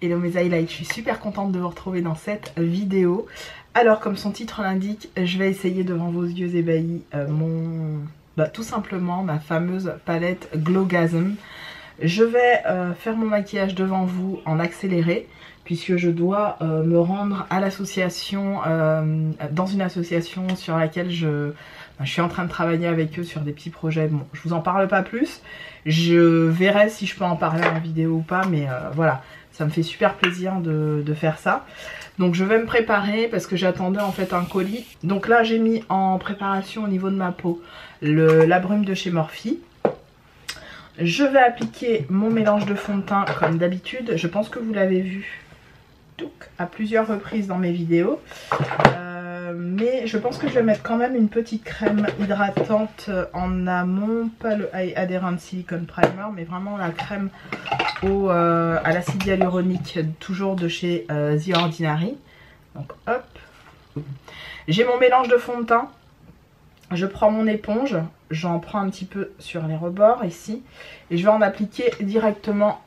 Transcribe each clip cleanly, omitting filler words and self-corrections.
Hello mes highlights, je suis super contente de vous retrouver dans cette vidéo. Alors comme son titre l'indique, je vais essayer devant vos yeux ébahis tout simplement ma fameuse palette Glowgasm. Je vais faire mon maquillage devant vous en accéléré puisque je dois me rendre à l'association, dans une association sur laquelle je suis en train de travailler avec eux sur des petits projets. Bon, je vous en parle pas plus, je verrai si je peux en parler en vidéo ou pas, mais voilà, ça me fait super plaisir de faire ça. Donc je vais me préparer parce que j'attendais en fait un colis. Donc là j'ai mis en préparation au niveau de ma peau la brume de chez Morphe. Je vais appliquer mon mélange de fond de teint comme d'habitude. Je pense que vous l'avez vu à plusieurs reprises dans mes vidéos. Mais je pense que je vais mettre quand même une petite crème hydratante en amont. Pas le Adherent Silicone Primer, mais vraiment la crème à l'acide hyaluronique, toujours de chez The Ordinary. Donc hop. J'ai mon mélange de fond de teint. Je prends mon éponge, j'en prends un petit peu sur les rebords ici et je vais en appliquer directement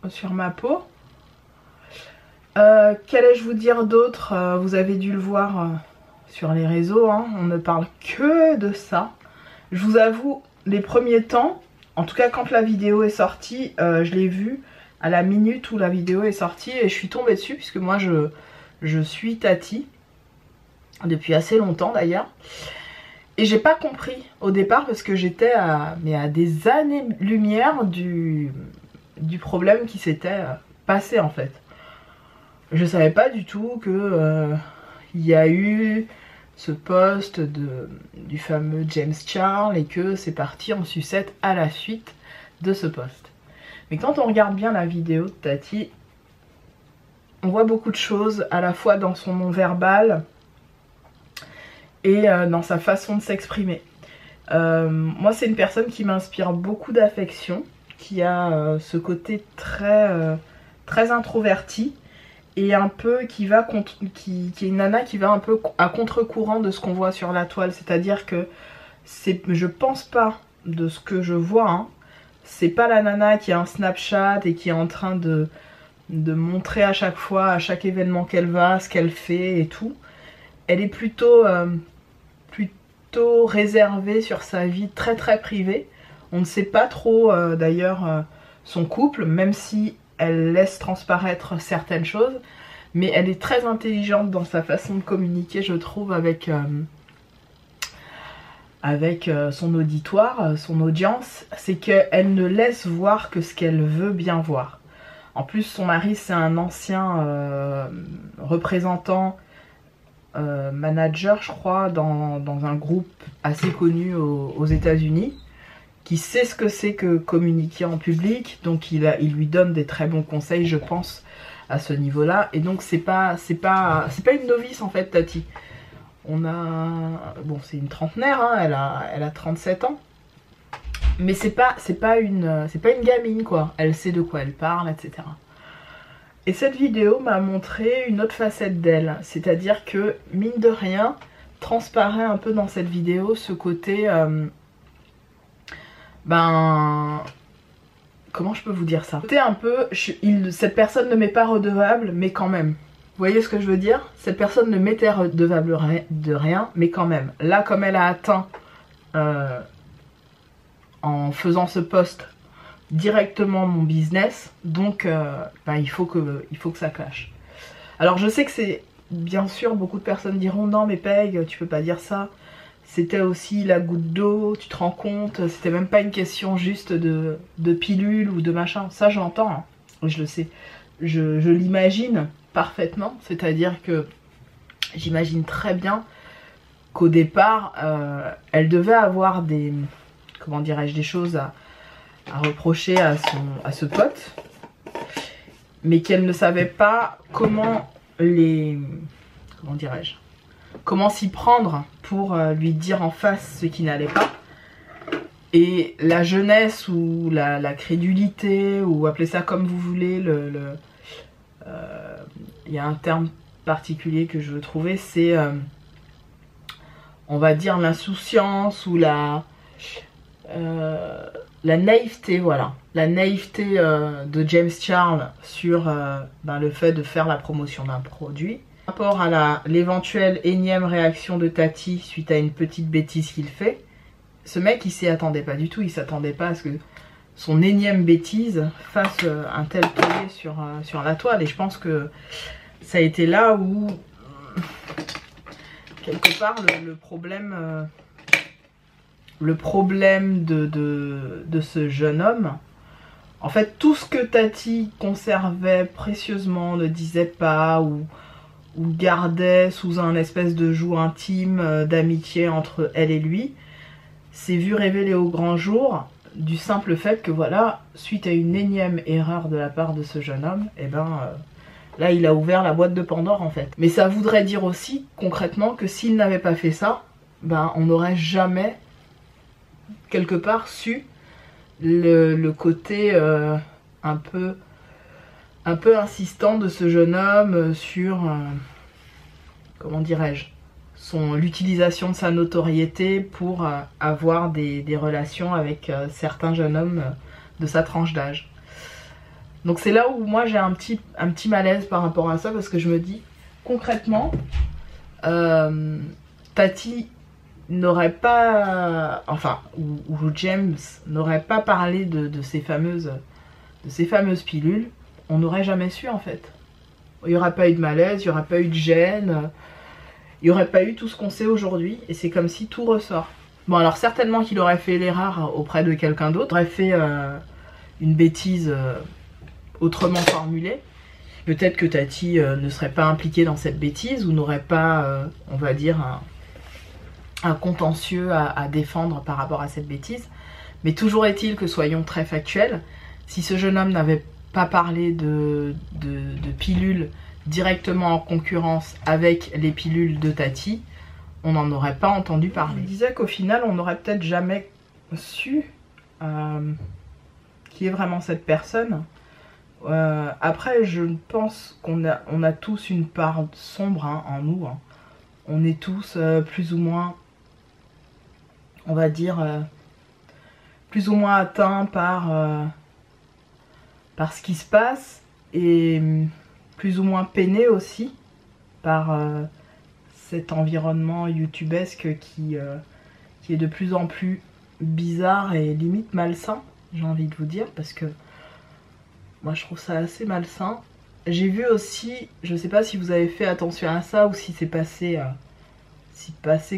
sur ma peau. Qu'allais-je vous dire d'autre? Vous avez dû le voir sur les réseaux, hein, on ne parle que de ça. Je vous avoue, les premiers temps, en tout cas quand la vidéo est sortie, je l'ai vue à la minute où la vidéo est sortie et je suis tombée dessus puisque moi je suis Tati depuis assez longtemps d'ailleurs. Et j'ai pas compris au départ parce que j'étais à des années-lumière du problème qui s'était passé en fait. Je savais pas du tout que il y a eu ce post du fameux James Charles et que c'est parti en sucette à la suite de ce post. Mais quand on regarde bien la vidéo de Tati, on voit beaucoup de choses à la fois dans son non-verbal et dans sa façon de s'exprimer. Moi c'est une personne qui m'inspire beaucoup d'affection, qui a ce côté très introverti et un peu qui est une nana qui va un peu à contre-courant de ce qu'on voit sur la toile. C'est-à-dire que je pense pas de ce que je vois, hein, c'est pas la nana qui a un Snapchat et qui est en train de montrer à chaque fois, à chaque événement qu'elle va, ce qu'elle fait et tout. Elle est plutôt réservée sur sa vie très privée. On ne sait pas trop d'ailleurs son couple, même si elle laisse transparaître certaines choses. Mais elle est très intelligente dans sa façon de communiquer, je trouve, avec son auditoire, son audience. C'est qu'elle ne laisse voir que ce qu'elle veut bien voir. En plus, son mari, c'est un ancien représentant, manager, je crois, dans un groupe assez connu aux États-Unis, qui sait ce que c'est que communiquer en public, donc il lui donne des très bons conseils, je pense, à ce niveau-là. Et donc c'est pas une novice en fait, Tati. Bon, c'est une trentenaire, hein, elle a 37 ans. Mais c'est pas une gamine quoi, elle sait de quoi elle parle, etc. Et cette vidéo m'a montré une autre facette d'elle, c'est-à-dire que mine de rien, transparaît un peu dans cette vidéo ce côté, comment je peux vous dire ça? C'était un peu, cette personne ne m'est pas redevable, mais quand même. Vous voyez ce que je veux dire? Cette personne ne m'était redevable de rien, mais quand même. Là, comme elle a atteint, en faisant ce post, directement mon business, donc il faut que ça clash. Alors je sais que c'est, bien sûr, beaucoup de personnes diront non mais Peg, tu peux pas dire ça, c'était aussi la goutte d'eau, tu te rends compte, c'était même pas une question juste de pilule ou de machin, ça j'entends, hein, je le sais, je l'imagine parfaitement, c'est-à-dire que j'imagine très bien qu'au départ elle devait avoir des, comment dirais-je, des choses à reprocher à ce pote, mais qu'elle ne savait pas comment comment s'y prendre pour lui dire en face ce qui n'allait pas. Et la jeunesse ou la crédulité, ou appelez ça comme vous voulez, il y a un terme particulier que je veux trouver, c'est on va dire l'insouciance ou la naïveté, voilà. La naïveté de James Charles sur le fait de faire la promotion d'un produit. Par rapport à l'éventuelle énième réaction de Tati suite à une petite bêtise qu'il fait, ce mec il s'y attendait pas du tout, il s'attendait pas à ce que son énième bêtise fasse un tel tollé sur la toile. Et je pense que ça a été là où, quelque part, le problème de ce jeune homme, en fait, tout ce que Tati conservait précieusement, ne disait pas ou gardait sous un espèce de joug intime d'amitié entre elle et lui, s'est vu révéler au grand jour du simple fait que voilà, suite à une énième erreur de la part de ce jeune homme, et là il a ouvert la boîte de Pandore en fait. Mais ça voudrait dire aussi concrètement que s'il n'avait pas fait ça, on n'aurait jamais quelque part su le côté un peu insistant de ce jeune homme sur, comment dirais-je, l'utilisation de sa notoriété pour avoir des relations avec certains jeunes hommes de sa tranche d'âge. Donc c'est là où moi j'ai un petit malaise par rapport à ça, parce que je me dis, concrètement, Tati n'aurait pas, ou James n'aurait pas parlé de ces fameuses pilules, on n'aurait jamais su en fait. Il n'y aurait pas eu de malaise, il n'y aurait pas eu de gêne, il n'y aurait pas eu tout ce qu'on sait aujourd'hui, et c'est comme si tout ressort. Bon, alors certainement qu'il aurait fait l'erreur auprès de quelqu'un d'autre, aurait fait une bêtise autrement formulée. Peut-être que Tati ne serait pas impliquée dans cette bêtise, ou n'aurait pas, on va dire, un contentieux à défendre par rapport à cette bêtise. Mais toujours est-il que, soyons très factuels, si ce jeune homme n'avait pas parlé de pilules directement en concurrence avec les pilules de Tati, on n'en aurait pas entendu parler. Je disais qu'au final, on n'aurait peut-être jamais su qui est vraiment cette personne. Après, je pense qu'on a tous une part sombre en nous. On est tous plus ou moins, on va dire, plus ou moins atteints par ce qui se passe, et plus ou moins peinés aussi par cet environnement youtubesque qui est de plus en plus bizarre et limite malsain, j'ai envie de vous dire, parce que moi je trouve ça assez malsain. J'ai vu aussi, je sais pas si vous avez fait attention à ça ou si c'est passé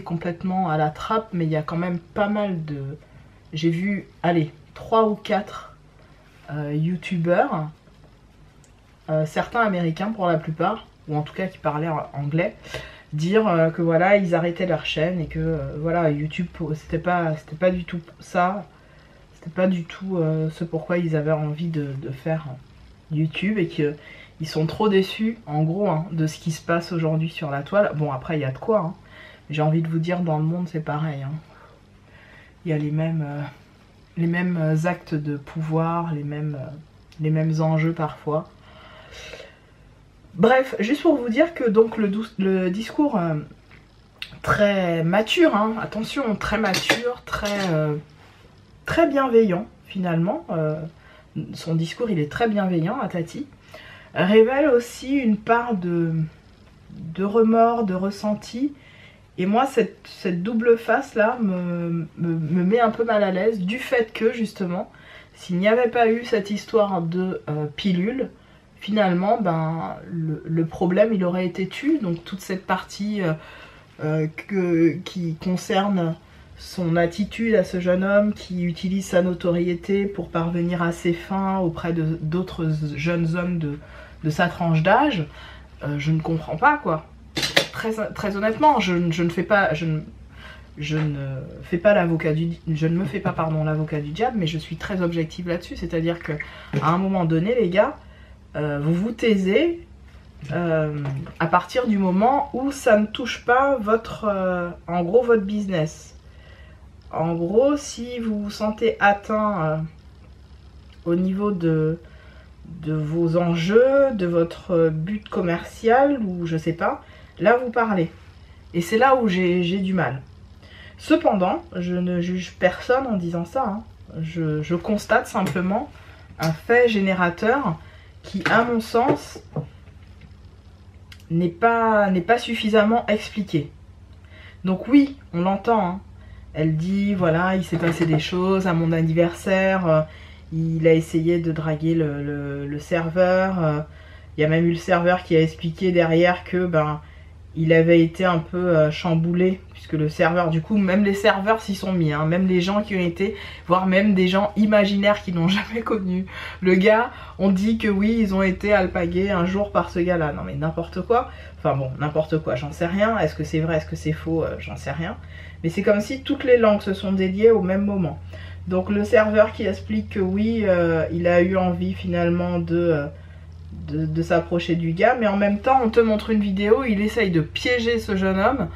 complètement à la trappe, mais il y a quand même pas mal de... J'ai vu, allez, 3 ou 4 youtubeurs, certains américains pour la plupart, ou en tout cas qui parlaient anglais, dire que voilà, ils arrêtaient leur chaîne et que voilà, YouTube, c'était pas du tout ça, c'était pas du tout ce pourquoi ils avaient envie de faire YouTube, et qu'ils sont trop déçus en gros de ce qui se passe aujourd'hui sur la toile. Bon, après il y a de quoi, j'ai envie de vous dire, dans le monde c'est pareil, il y a les mêmes actes de pouvoir, les mêmes enjeux parfois. Bref, juste pour vous dire que donc le discours très mature, attention, très mature, très bienveillant finalement, son discours il est très bienveillant à Tati, révèle aussi une part de remords, de ressenti. Et moi, cette double face là me met un peu mal à l'aise, du fait que justement, s'il n'y avait pas eu cette histoire de pilule, finalement, le problème il aurait été tu. Donc toute cette partie qui concerne son attitude à ce jeune homme qui utilise sa notoriété pour parvenir à ses fins auprès d'autres jeunes hommes de sa tranche d'âge, je ne comprends pas quoi. Très honnêtement, je ne me fais pas l'avocat du diable, mais je suis très objective là-dessus. C'est-à-dire que à un moment donné, les gars, vous vous taisez à partir du moment où ça ne touche pas en gros votre business. En gros, si vous vous sentez atteint au niveau de vos enjeux, de votre but commercial, ou je sais pas, là vous parlez. Et c'est là où j'ai du mal. Cependant, je ne juge personne en disant ça, Je constate simplement un fait générateur qui, à mon sens, n'est pas suffisamment expliqué. Donc oui, on l'entend, hein. Elle dit, voilà, il s'est passé des choses à mon anniversaire, il a essayé de draguer le serveur, il y a même eu le serveur qui a expliqué derrière que ben il avait été un peu chamboulé, puisque le serveur, du coup, même les serveurs s'y sont mis, hein, même les gens qui ont été, voire même des gens imaginaires qui n'ont jamais connu le gars, on dit que oui, ils ont été alpagués un jour par ce gars-là. Non mais n'importe quoi, enfin bon, n'importe quoi, j'en sais rien, est-ce que c'est vrai, est-ce que c'est faux, j'en sais rien. Mais c'est comme si toutes les langues se sont déliées au même moment. Donc le serveur qui explique que oui, il a eu envie finalement de s'approcher du gars, mais en même temps on te montre une vidéo, il essaye de piéger ce jeune homme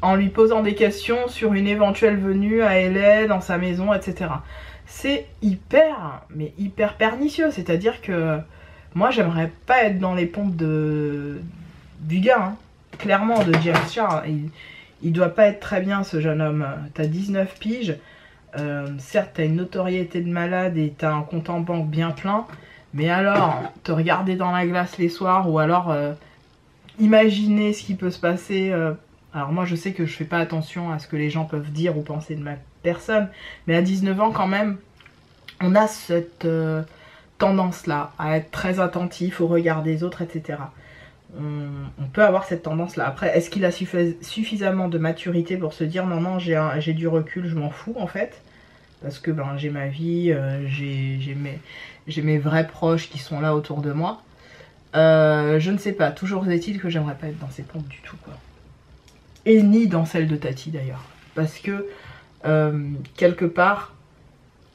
en lui posant des questions sur une éventuelle venue à LA, dans sa maison, etc. C'est hyper pernicieux, c'est-à-dire que moi j'aimerais pas être dans les pompes du gars, hein. Clairement, de James Charles, il doit pas être très bien ce jeune homme. T'as 19 piges, certes t'as une notoriété de malade et t'as un compte en banque bien plein, mais alors, te regarder dans la glace les soirs, ou alors imaginer ce qui peut se passer. Alors moi je sais que je fais pas attention à ce que les gens peuvent dire ou penser de ma personne, mais à 19 ans quand même, on a cette tendance-là à être très attentif au regard des autres, etc. On peut avoir cette tendance-là. Après, est-ce qu'il a suffisamment de maturité pour se dire non, j'ai du recul, je m'en fous en fait, parce que ben, j'ai ma vie, j'ai mes vrais proches qui sont là autour de moi. Je ne sais pas, toujours est-il que j'aimerais pas être dans ces pompes du tout, quoi. Et ni dans celle de Tati d'ailleurs. Parce que, quelque part,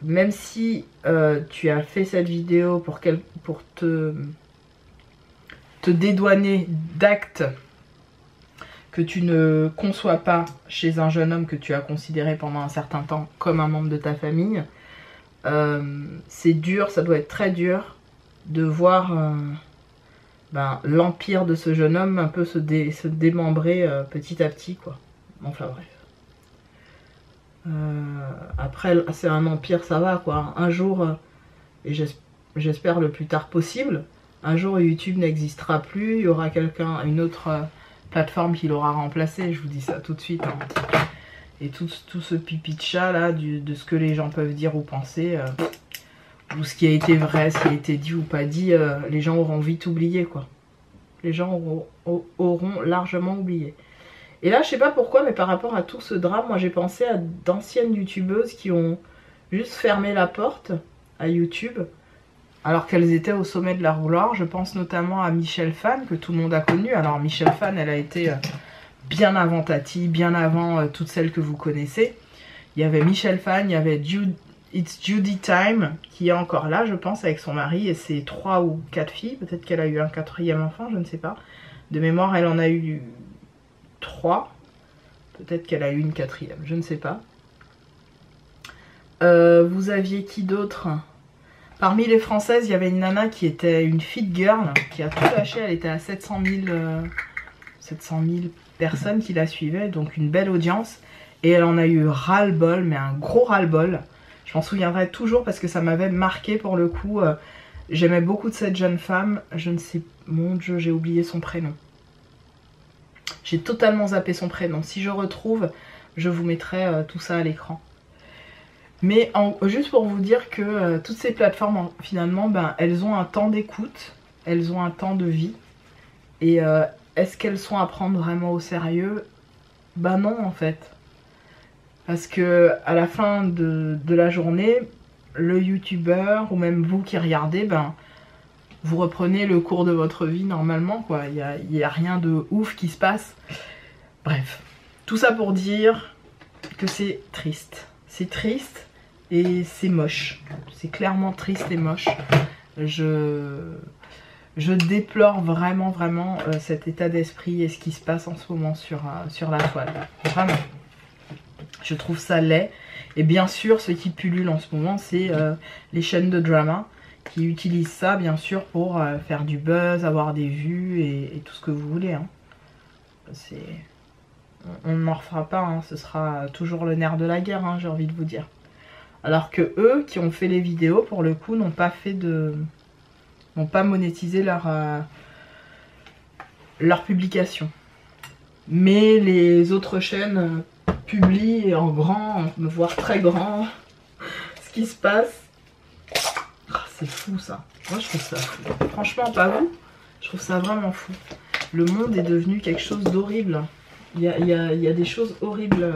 même si tu as fait cette vidéo pour te dédouaner d'actes que tu ne conçois pas chez un jeune homme que tu as considéré pendant un certain temps comme un membre de ta famille, c'est dur, ça doit être très dur de voir l'empire de ce jeune homme un peu se démembrer petit à petit, quoi. Enfin bref. Après, c'est un empire, ça va, quoi. Un jour, et j'espère le plus tard possible, un jour YouTube n'existera plus, il y aura une autre plateforme qui l'aura remplacé, je vous dis ça tout de suite, hein. Et tout ce pipi de chat là, de ce que les gens peuvent dire ou penser, ou ce qui a été vrai, ce qui a été dit ou pas dit, les gens auront vite oublié, quoi. Les gens auront largement oublié. Et là, je sais pas pourquoi, mais par rapport à tout ce drame, moi j'ai pensé à d'anciennes youtubeuses qui ont juste fermé la porte à YouTube, alors qu'elles étaient au sommet de leur gloire. Je pense notamment à Michelle Phan, que tout le monde a connue. Alors Michelle Phan, elle a été bien avant Tati, bien avant toutes celles que vous connaissez. Il y avait Michelle Phan, il y avait It's Judy Time, qui est encore là, je pense, avec son mari et ses 3 ou 4 filles. Peut-être qu'elle a eu un 4e enfant, je ne sais pas. De mémoire, elle en a eu 3. Peut-être qu'elle a eu une 4e, je ne sais pas. Vous aviez qui d'autre? Parmi les Françaises, il y avait une nana qui était une fit girl, qui a tout lâché. Elle était à 700 000 personnes qui la suivaient, donc une belle audience. Et elle en a eu ras-le-bol, mais un gros ras-le-bol. Je m'en souviendrai toujours parce que ça m'avait marqué pour le coup. J'aimais beaucoup de cette jeune femme. Je ne sais... Mon Dieu, j'ai oublié son prénom. J'ai totalement zappé son prénom. Si je retrouve, je vous mettrai tout ça à l'écran. Mais juste pour vous dire que toutes ces plateformes, finalement, elles ont un temps d'écoute, elles ont un temps de vie. Et est-ce qu'elles sont à prendre vraiment au sérieux? Non, en fait. Parce que à la fin de la journée, le youtubeur, ou même vous qui regardez, vous reprenez le cours de votre vie normalement, quoi. Il n'y a rien de ouf qui se passe. Bref, tout ça pour dire que c'est triste. C'est triste. Et c'est moche, c'est clairement triste et moche. Je déplore vraiment cet état d'esprit et ce qui se passe en ce moment sur la toile. Vraiment. Je trouve ça laid. Et bien sûr, ce qui pullule en ce moment, c'est les chaînes de drama qui utilisent ça, bien sûr, pour faire du buzz, avoir des vues et tout ce que vous voulez, hein. On n'en refera pas, hein. Ce sera toujours le nerf de la guerre, hein, j'ai envie de vous dire. Alors que eux qui ont fait les vidéos pour le coup n'ont pas monétisé leur publication. Mais les autres chaînes publient en grand, voire très grand, ce qui se passe. Oh, c'est fou ça. Moi je trouve ça fou. Franchement, pas vous. Je trouve ça vraiment fou. Le monde est devenu quelque chose d'horrible. Il y a des choses horribles,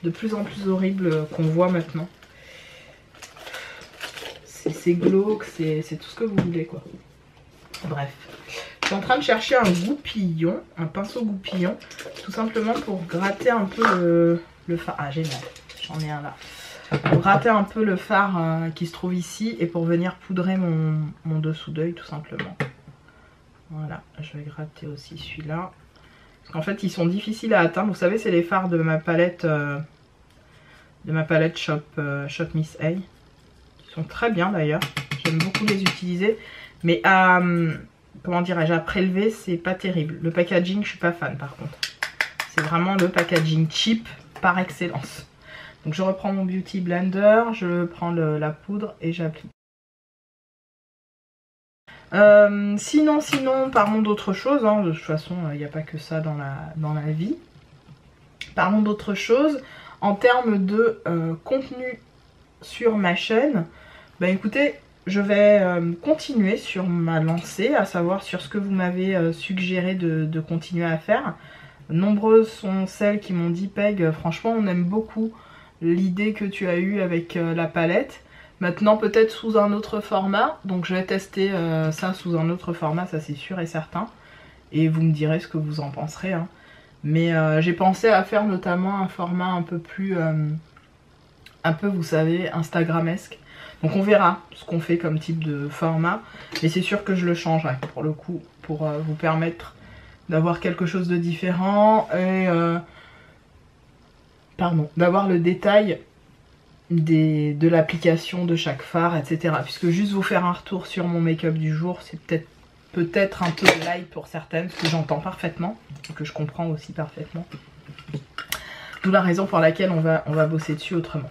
de plus en plus horribles qu'on voit maintenant. C'est glauque, c'est tout ce que vous voulez quoi. Bref. Je suis en train de chercher un goupillon, un pinceau goupillon, tout simplement pour gratter un peu le fard. Ah génial, j'en ai un là. Pour gratter un peu le fard qui se trouve ici et pour venir poudrer mon dessous d'œil tout simplement. Voilà, je vais gratter aussi celui-là. Parce qu'en fait ils sont difficiles à atteindre. Vous savez c'est les fards de ma palette Shop Miss A. Ils sont très bien d'ailleurs. J'aime beaucoup les utiliser. Mais à... comment dirais-je, à prélever, c'est pas terrible. Le packaging, je suis pas fan par contre. C'est vraiment le packaging cheap par excellence. Donc je reprends mon Beauty Blender, je prends la poudre et j'applique. Sinon, parlons d'autre chose. Hein. De toute façon, il n'y a pas que ça dans la vie. Parlons d'autre chose. En termes de contenu sur ma chaîne, bah écoutez... Je vais continuer sur ma lancée, à savoir sur ce que vous m'avez suggéré de continuer à faire. Nombreuses sont celles qui m'ont dit Peg, franchement on aime beaucoup l'idée que tu as eue avec la palette. Maintenant peut-être sous un autre format, donc je vais tester ça sous un autre format, ça c'est sûr et certain. Et vous me direz ce que vous en penserez. Hein. Mais j'ai pensé à faire notamment un format un peu plus, un peu vous savez, Instagramesque. Donc on verra ce qu'on fait comme type de format. Mais c'est sûr que je le changerai pour le coup. Pour vous permettre d'avoir quelque chose de différent. Et pardon, d'avoir le détail de l'application de chaque fard, etc. Puisque juste vous faire un retour sur mon make-up du jour, c'est peut-être un peu light pour certaines. Ce que j'entends parfaitement. Et que je comprends aussi parfaitement. D'où la raison pour laquelle on va bosser dessus autrement.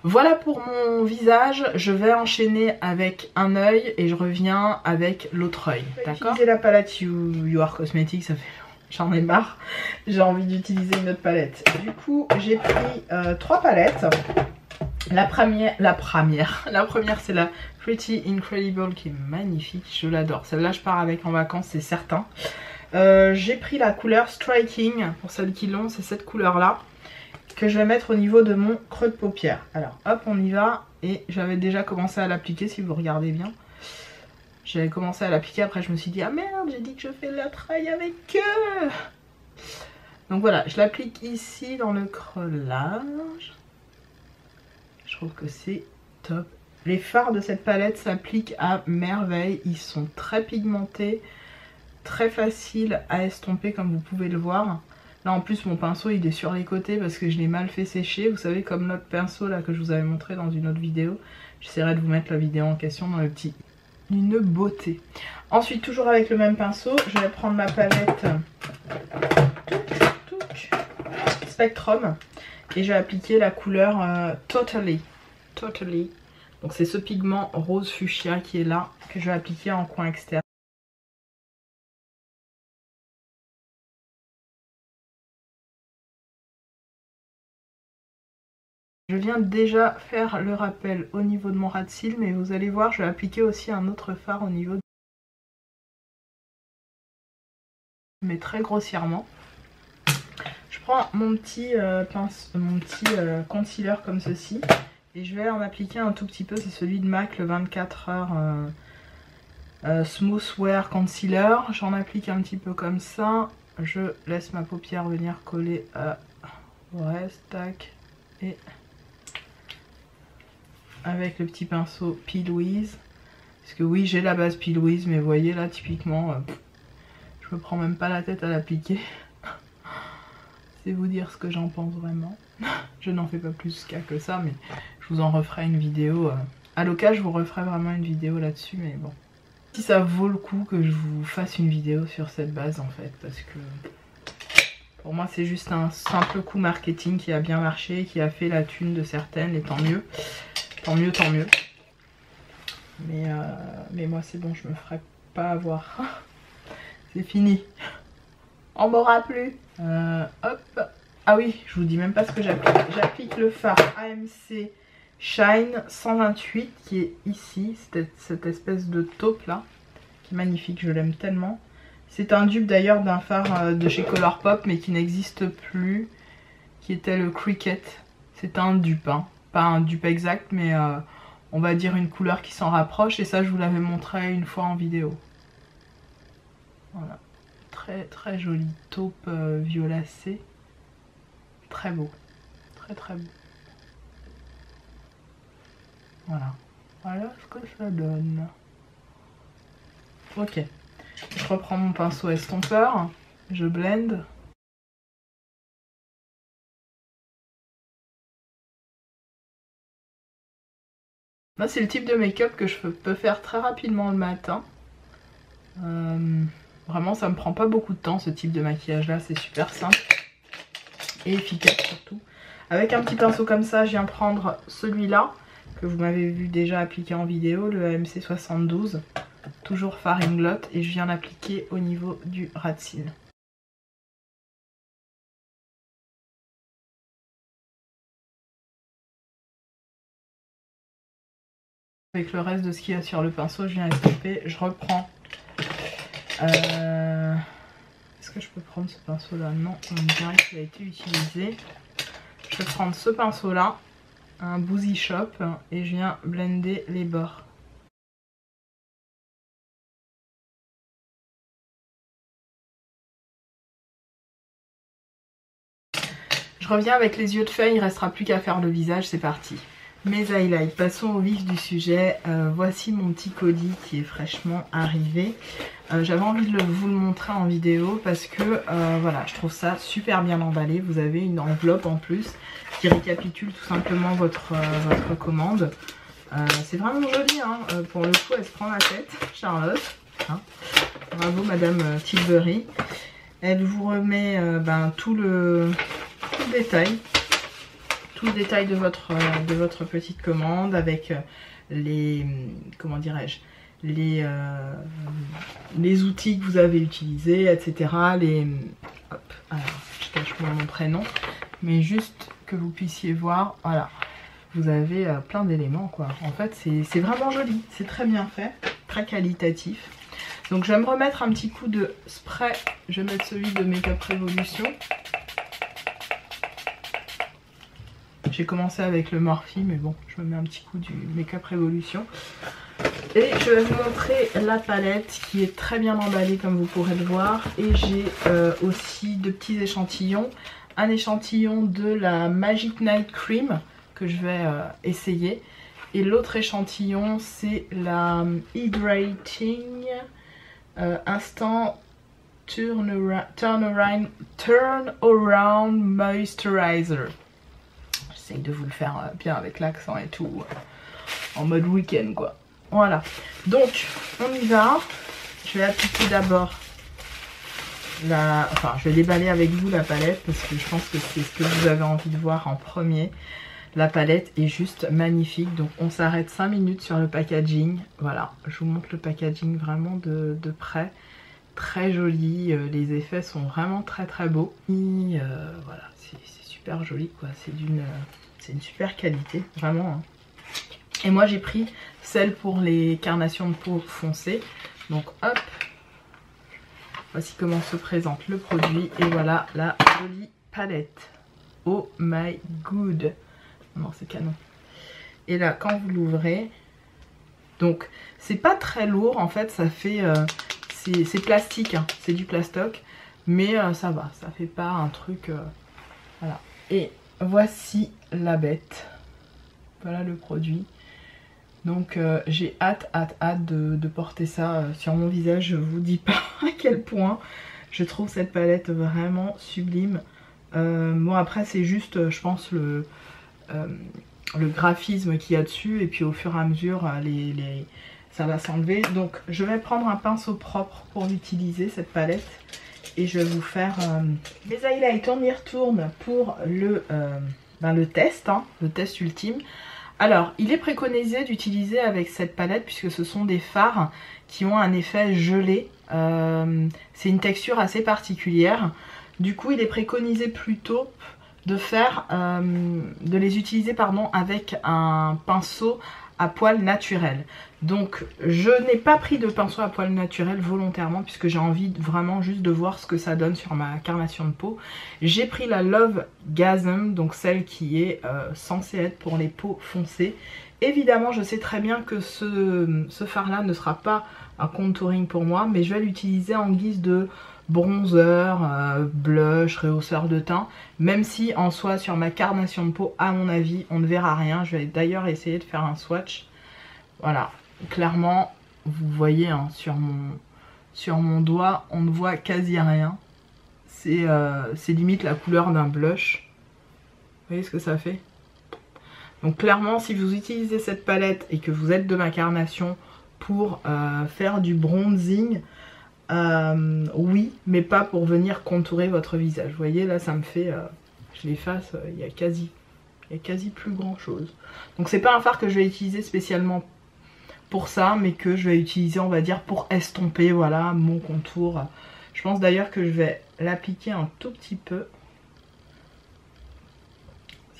Voilà pour mon visage, je vais enchaîner avec un œil et je reviens avec l'autre œil. D'accord. Utiliser la palette You Are Cosmetics, ça fait... j'en ai marre. J'ai envie d'utiliser une autre palette. Du coup, j'ai pris 3 palettes. La première c'est la Pretty Incredible qui est magnifique, je l'adore. Celle-là, je pars avec en vacances, c'est certain. J'ai pris la couleur Striking, pour celles qui l'ont, c'est cette couleur-là. Que je vais mettre au niveau de mon creux de paupière. Alors hop on y va et j'avais déjà commencé à l'appliquer si vous regardez bien. J'avais commencé à l'appliquer, après je me suis dit ah merde j'ai dit que je fais la travail avec eux. Donc voilà je l'applique ici dans le creux large. Je trouve que c'est top. Les fards de cette palette s'appliquent à merveille, ils sont très pigmentés, très faciles à estomper comme vous pouvez le voir. Là en plus mon pinceau il est sur les côtés parce que je l'ai mal fait sécher. Vous savez comme l'autre pinceau là que je vous avais montré dans une autre vidéo. J'essaierai de vous mettre la vidéo en question dans le petit. Une beauté. Ensuite toujours avec le même pinceau je vais prendre ma palette Spectrum. Et je vais appliquer la couleur Totally. Donc c'est ce pigment rose fuchsia qui est là que je vais appliquer en coin externe. Je viens déjà faire le rappel au niveau de mon ras de cils, mais vous allez voir, je vais appliquer aussi un autre fard au niveau de... mais très grossièrement. Je prends mon petit concealer comme ceci, et je vais en appliquer un tout petit peu, c'est celui de MAC, le 24 heures Smooth Wear Concealer. J'en applique un petit peu comme ça, je laisse ma paupière venir coller au reste, tac, et... avec le petit pinceau P. Louise. Parce que oui j'ai la base P. Louise mais vous voyez là typiquement je me prends même pas la tête à l'appliquer. C'est vous dire ce que j'en pense vraiment. Je n'en fais pas plus qu'à que ça mais je vous en referai une vidéo. À l'occasion je vous referai vraiment une vidéo là-dessus mais bon. Si ça vaut le coup que je vous fasse une vidéo sur cette base en fait parce que Pour moi, c'est juste un simple coup marketing qui a bien marché, qui a fait la thune de certaines, et tant mieux. Tant mieux, tant mieux. Mais moi, c'est bon, je me ferai pas avoir. C'est fini. On m'aura plus. Hop. Ah oui, je vous dis même pas ce que j'applique. J'applique le fard AMC Shine 128 qui est ici. Cette espèce de taupe là. Qui est magnifique, je l'aime tellement. C'est un dupe d'ailleurs d'un fard de chez Colourpop mais qui n'existe plus. Qui était le Cricket. C'est un dupe, hein. Pas un dupe exact mais on va dire une couleur qui s'en rapproche. Et ça je vous l'avais montré une fois en vidéo. Voilà. Très très jolie taupe violacée. Très beau. Très très beau. Voilà. Voilà ce que ça donne. Ok. Je reprends mon pinceau estompeur. Je blende. Là c'est le type de make-up que je peux faire très rapidement le matin. Vraiment ça me prend pas beaucoup de temps ce type de maquillage là. C'est super simple. Et efficace surtout. Avec un petit pinceau comme ça, je viens prendre celui-là que vous m'avez vu déjà appliquer en vidéo, le AMC 72, toujours fard Inglot, et je viens l'appliquer au niveau du ras de cils. Avec le reste de ce qu'il y a sur le pinceau, je viens estomper, je reprends. Est-ce que je peux prendre ce pinceau là? Non, on dirait qu'il a été utilisé. Je vais prendre ce pinceau là, un Boozy Shop, et je viens blender les bords. Je reviens avec les yeux de feuille, il ne restera plus qu'à faire le visage, c'est parti. Mes highlights, passons au vif du sujet. Voici mon petit colis qui est fraîchement arrivé. J'avais envie de vous le montrer en vidéo parce que voilà, je trouve ça super bien emballé. Vous avez une enveloppe en plus qui récapitule tout simplement votre commande. C'est vraiment joli, hein. Pour le coup elle se prend la tête, Charlotte. Hein. Bravo Madame Tilbury. Elle vous remet tout le détail. Tout le détail de votre petite commande avec les, comment dirais-je, les outils que vous avez utilisés, etc. Hop, alors, je cache mon prénom, mais juste que vous puissiez voir, voilà, vous avez plein d'éléments quoi. En fait, c'est vraiment joli, c'est très bien fait, très qualitatif. Donc je vais me remettre un petit coup de spray, je vais mettre celui de Makeup Revolution. J'ai commencé avec le Morphe, mais bon, je me mets un petit coup du Makeup Revolution. Et je vais vous montrer la palette qui est très bien emballée comme vous pourrez le voir. Et j'ai aussi deux petits échantillons. Un échantillon de la Magic Night Cream que je vais essayer. Et l'autre échantillon c'est la Hydrating Instant Turn Around Moisturizer. J'essaye de vous le faire bien avec l'accent et tout, en mode week-end quoi. Voilà, donc on y va. Je vais appliquer d'abord enfin je vais déballer avec vous la palette parce que je pense que c'est ce que vous avez envie de voir en premier. La palette est juste magnifique, donc on s'arrête 5 minutes sur le packaging. Voilà, je vous montre le packaging vraiment de près. Très joli, les effets sont vraiment très très beaux. Et voilà, c'est super joli quoi, c'est une super qualité, vraiment. Hein. Et moi j'ai pris celle pour les carnations de peau foncées. Donc hop, voici comment se présente le produit. Et voilà la jolie palette. Oh my god. Non c'est canon. Et là quand vous l'ouvrez, donc c'est pas très lourd en fait, ça fait... c'est plastique, hein, c'est du plastoc. Mais ça va, ça fait pas un truc... voilà. Et voici la bête. Voilà le produit. Donc j'ai hâte de porter ça sur mon visage. Je vous dis pas à quel point je trouve cette palette vraiment sublime. Bon après c'est juste je pense le graphisme qu'il y a dessus. Et puis au fur et à mesure ça va s'enlever. Donc je vais prendre un pinceau propre pour l'utiliser cette palette. et je vais vous faire mes highlights. On y retourne pour le test, hein, le test ultime. Alors, il est préconisé d'utiliser avec cette palette puisque ce sont des fards qui ont un effet gelé. C'est une texture assez particulière. Du coup, il est préconisé plutôt de les utiliser avec un pinceau à poil naturel. Donc, je n'ai pas pris de pinceau à poil naturel volontairement puisque j'ai envie vraiment juste de voir ce que ça donne sur ma carnation de peau. J'ai pris la Love Gasm, donc celle qui est censée être pour les peaux foncées. Évidemment, je sais très bien que ce fard-là ne sera pas un contouring pour moi, mais je vais l'utiliser en guise de bronzer, blush, rehausseur de teint, même si en soi sur ma carnation de peau, à mon avis, on ne verra rien. Je vais d'ailleurs essayer de faire un swatch. Voilà, clairement, vous voyez hein, sur mon doigt, on ne voit quasi rien. C'est limite la couleur d'un blush. Vous voyez ce que ça fait? Donc clairement, si vous utilisez cette palette et que vous êtes de ma carnation pour faire du bronzing, oui, mais pas pour venir contourer votre visage. Vous voyez, là, ça me fait... je l'efface, il y a quasi plus grand chose. Donc c'est pas un fard que je vais utiliser spécialement pour ça, mais que je vais utiliser, on va dire, pour estomper, voilà, mon contour. Je pense d'ailleurs que je vais l'appliquer un tout petit peu.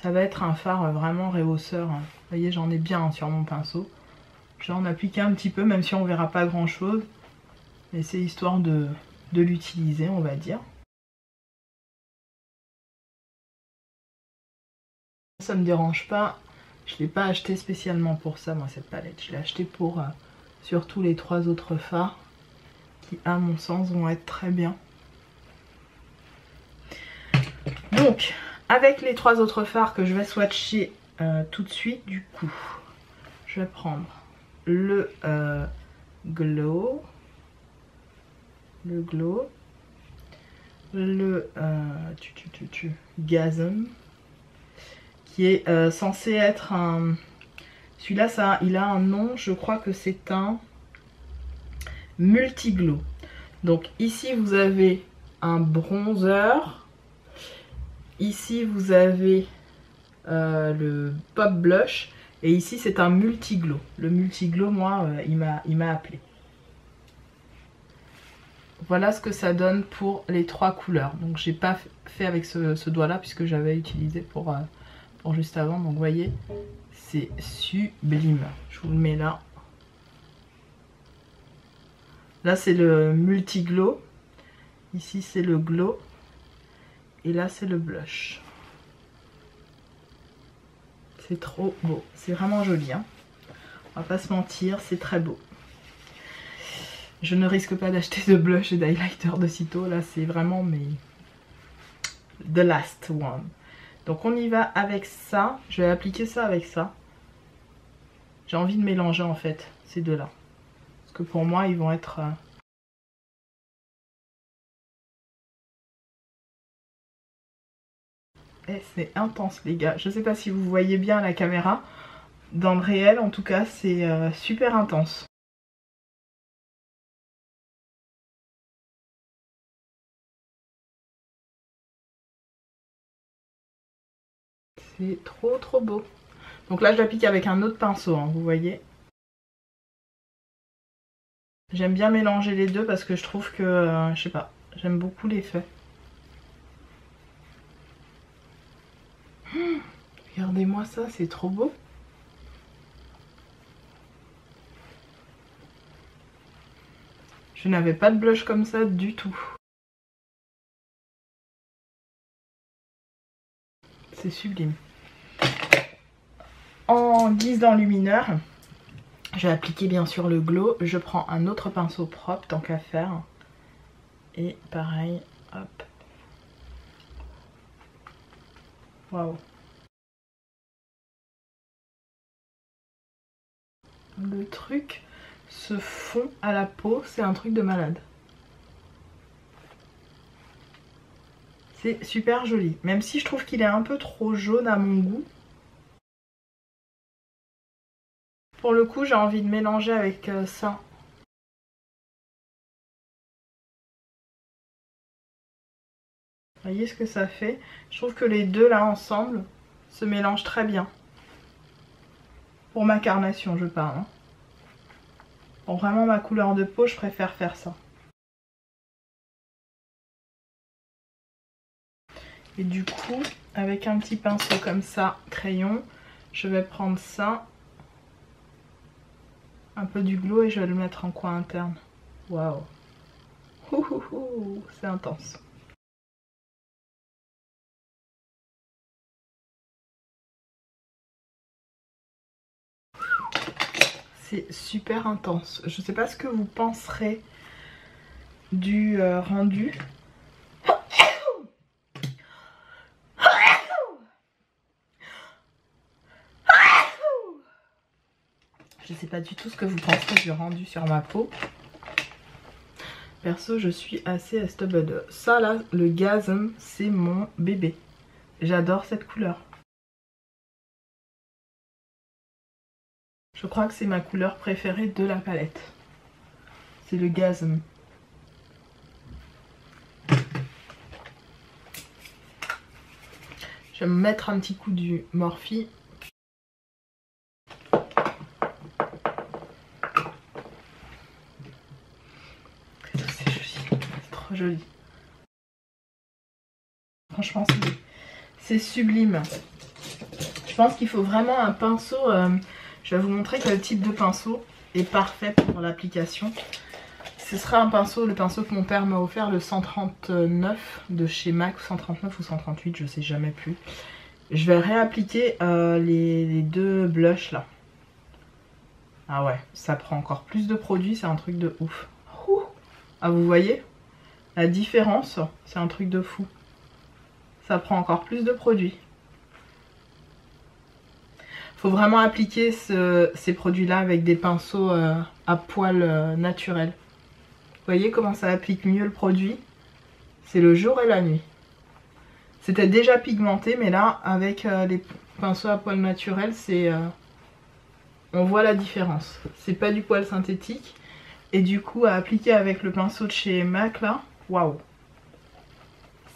Ça va être un fard vraiment rehausseur. Hein. Vous voyez, j'en ai bien hein, sur mon pinceau. Je vais en appliquer un petit peu, même si on verra pas grand chose. Mais c'est histoire de l'utiliser, on va dire. Ça me dérange pas. Je l'ai pas acheté spécialement pour ça, moi, cette palette. Je l'ai acheté pour surtout les 3 autres fards qui, à mon sens, vont être très bien. Donc, avec les 3 autres fards que je vais swatcher tout de suite, du coup, je vais prendre le Glow. Le Gasm, qui est censé être un... Celui-là, il a un nom, je crois que c'est un multi-glow. Donc ici, vous avez un bronzer. Ici, vous avez le pop blush. Et ici, c'est un multi-glow. Le multi-glow, moi, il m'a appelé. Voilà ce que ça donne pour les 3 couleurs. Donc j'ai pas fait avec ce doigt là puisque j'avais utilisé pour juste avant. Donc vous voyez, c'est sublime. Je vous le mets là. Là c'est le multi-glow. Ici c'est le glow. Et là c'est le blush. C'est trop beau. C'est vraiment joli. Hein. On va pas se mentir, c'est très beau. Je ne risque pas d'acheter de blush et d'highlighter de sitôt. Là, c'est vraiment the last one. Donc, on y va avec ça. Je vais appliquer ça avec ça. J'ai envie de mélanger, en fait, ces deux-là. Parce que pour moi, ils vont être... Et c'est intense, les gars. Je ne sais pas si vous voyez bien à la caméra. Dans le réel, en tout cas, c'est super intense. C'est trop beau. Donc là je l'applique avec un autre pinceau, hein, vous voyez. J'aime bien mélanger les deux parce que je trouve que, je sais pas, j'aime beaucoup l'effet. Regardez-moi ça, c'est trop beau. Je n'avais pas de blush comme ça du tout. C'est sublime. En guise d'enlumineur, je vais appliquer bien sûr le glow. Je prends un autre pinceau propre tant qu'à faire. Et pareil, hop. Waouh. Le truc se fond à la peau, c'est un truc de malade. C'est super joli, même si je trouve qu'il est un peu trop jaune à mon goût. Pour le coup, j'ai envie de mélanger avec ça. Voyez ce que ça fait? Je trouve que les deux là ensemble se mélangent très bien. Pour ma carnation je parle. Hein. Pour vraiment ma couleur de peau, je préfère faire ça. Et du coup, avec un petit pinceau comme ça, crayon, je vais prendre ça, un peu du glow et je vais le mettre en coin interne. Waouh! C'est intense. C'est super intense. Je sais pas ce que vous penserez du rendu. Je sais pas du tout ce que vous penserez du rendu sur ma peau. Perso, je suis assez estubed. Ça là, le Gasm, c'est mon bébé. J'adore cette couleur. Je crois que c'est ma couleur préférée de la palette. C'est le Gasm. Je vais me mettre un petit coup du Morphe. C'est joli, c'est trop joli. Franchement, c'est sublime. Je pense qu'il faut vraiment un pinceau. Je vais vous montrer quel type de pinceau est parfait pour l'application. Ce sera un pinceau, le pinceau que mon père m'a offert, le 139 de chez MAC, 139 ou 138, je sais jamais plus. Je vais réappliquer les deux blushs là. Ah ouais, ça prend encore plus de produit, c'est un truc de ouf. Ah vous voyez? La différence, c'est un truc de fou. Ça prend encore plus de produits. Faut vraiment appliquer ces produits-là avec des pinceaux à poils naturels. Vous voyez comment ça applique mieux le produit? C'est le jour et la nuit. C'était déjà pigmenté, mais là, avec les pinceaux à poils naturels, on voit la différence. C'est pas du poil synthétique. Et du coup, à appliquer avec le pinceau de chez MAC, là, waouh!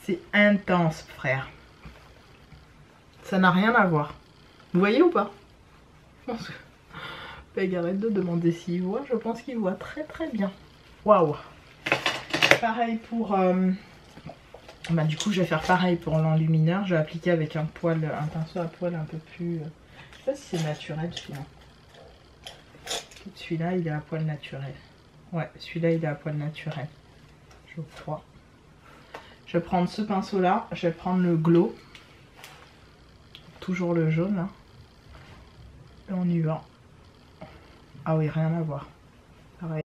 C'est intense, frère. Ça n'a rien à voir. Vous voyez ou pas? Je pense que Peg arrête de demander s'il voit. Je pense qu'il voit très très bien. Waouh! Pareil pour... Bah, du coup, je vais faire pareil pour l'enlumineur. Je vais appliquer avec un pinceau à poil un peu plus... Je sais pas si c'est naturel celui-là. Celui-là, il est à poil naturel. Ouais, celui-là, il est à poil naturel. Je crois. Je vais prendre ce pinceau-là. Je vais prendre le glow. Toujours le jaune, là. Et on y va. Ah oui, rien à voir. Pareil.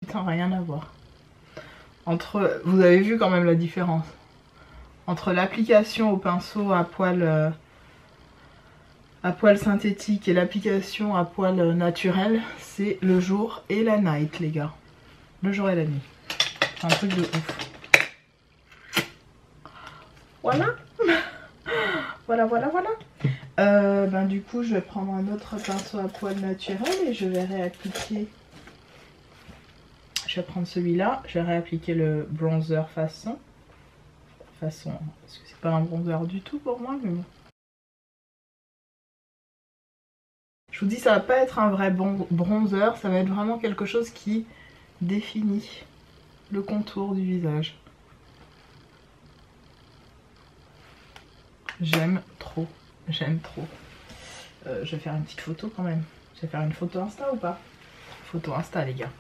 Putain, rien à voir. Vous avez vu quand même la différence. Entre l'application au pinceau à poil synthétique et l'application à poil naturel, c'est le jour et la night, les gars. Le jour et la nuit. C'est un truc de ouf. Voilà. Voilà. Ben, du coup, je vais prendre un autre pinceau à poil naturel et je vais réappliquer. Je vais prendre celui-là. Je vais réappliquer le bronzer façon. Parce que c'est pas un bronzer du tout pour moi, mais bon. Je vous dis, ça va pas être un vrai bon bronzer. Ça va être vraiment quelque chose qui définit le contour du visage. J'aime trop. J'aime trop. Je vais faire une petite photo quand même. Je vais faire une photo Insta ou pas? Photo Insta, les gars.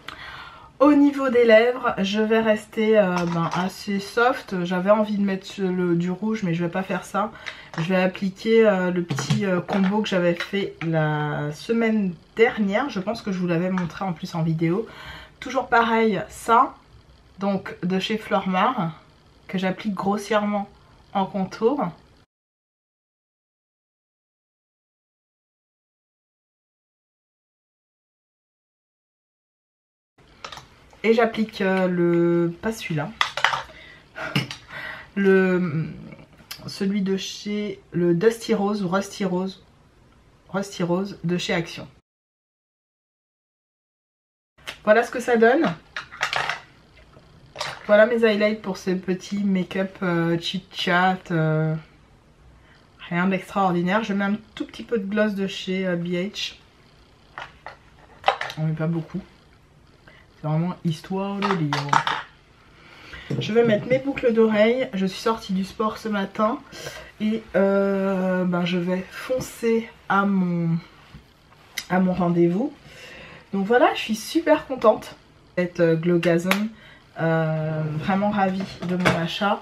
Au niveau des lèvres, je vais rester assez soft. J'avais envie de mettre du rouge, mais je vais pas faire ça. Je vais appliquer le petit combo que j'avais fait la semaine dernière. Je pense que je vous l'avais montré en plus en vidéo. Toujours pareil, ça, donc de chez Flormar, que j'applique grossièrement en contour. Et j'applique pas celui-là, celui de chez le Dusty Rose ou Rusty Rose de chez Action. Voilà ce que ça donne. Voilà mes highlights pour ce petit make-up chit-chat. Rien d'extraordinaire. Je mets un tout petit peu de gloss de chez BH. On met pas beaucoup. C'est vraiment histoire de livre. Je vais mettre mes boucles d'oreilles. Je suis sortie du sport ce matin. Et je vais foncer à mon rendez-vous. Donc voilà, je suis super contente. Cette Glowgasm. Vraiment ravie de mon achat.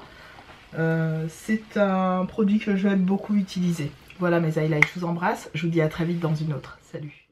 C'est un produit que je vais beaucoup utiliser. Voilà mes highlights. Je vous embrasse. Je vous dis à très vite dans une autre. Salut.